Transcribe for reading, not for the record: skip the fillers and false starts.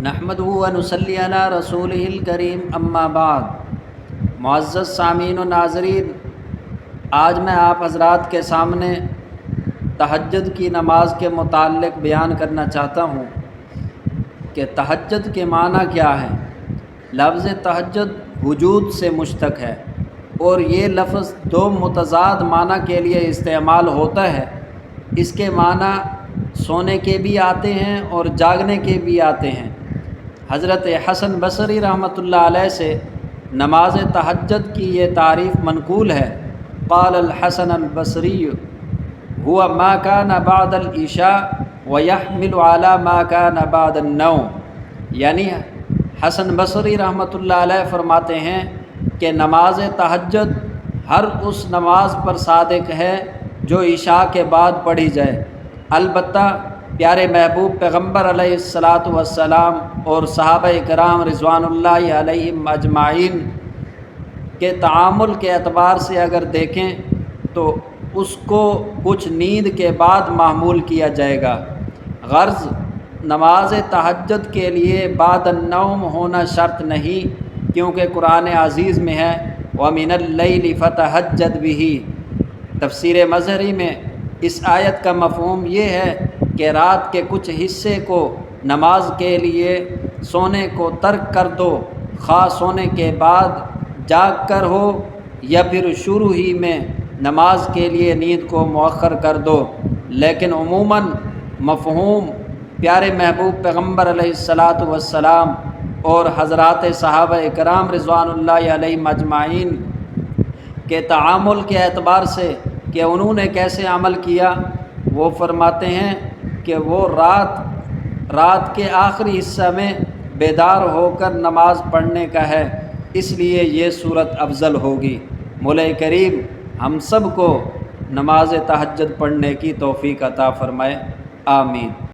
نحمدہ و نصلی علی رسولہ الکریم اما بعد۔ معزز سامعین و ناظرین، آج میں آپ حضرات کے سامنے تہجد کی نماز کے متعلق بیان کرنا چاہتا ہوں کہ تہجد کے معنی کیا ہے۔ لفظ تہجد وجود سے مشتق ہے اور یہ لفظ دو متضاد معنی کے لیے استعمال ہوتا ہے۔ اس کے معنی سونے کے بھی آتے ہیں اور جاگنے کے بھی آتے ہیں۔ حضرت حسن بصری رحمۃ اللہ علیہ سے نماز تہجد کی یہ تعریف منقول ہے۔ قال الحسن البصری هو ما كان بعد العشاء ويحمل على ما كان بعد النوم، یعنی حسن بصری رحمۃ اللہ علیہ فرماتے ہیں کہ نماز تہجد ہر اس نماز پر صادق ہے جو عشاء کے بعد پڑھی جائے، البتہ پیارے محبوب پیغمبر علیہ الصلاۃ والسلام اور صحابہ کرام رضوان اللہ علیہم اجمعین کے تعامل کے اعتبار سے اگر دیکھیں تو اس کو کچھ نیند کے بعد معمول کیا جائے گا۔ غرض نماز تہجد کے لیے بعد النوم ہونا شرط نہیں، کیونکہ قرآن عزیز میں ہے وَمِنَ اللَّيْلِ فَتَہجد بِهِ۔ تفسیر مظہری میں اس آیت کا مفہوم یہ ہے کہ رات کے کچھ حصے کو نماز کے لیے سونے کو ترک کر دو، خواہ سونے کے بعد جاگ کر ہو یا پھر شروع ہی میں نماز کے لیے نیند کو مؤخر کر دو۔ لیکن عموماً مفہوم پیارے محبوب پیغمبر علیہ الصلاۃ والسلام اور حضرات صحابہ کرام رضوان اللہ علیہم اجمعین کے تعامل کے اعتبار سے کہ انہوں نے کیسے عمل کیا، وہ فرماتے ہیں کہ وہ رات کے آخری حصہ میں بیدار ہو کر نماز پڑھنے کا ہے، اس لیے یہ صورت افضل ہوگی۔ مولا کریم ہم سب کو نماز تہجد پڑھنے کی توفیق عطا فرمائے، آمین۔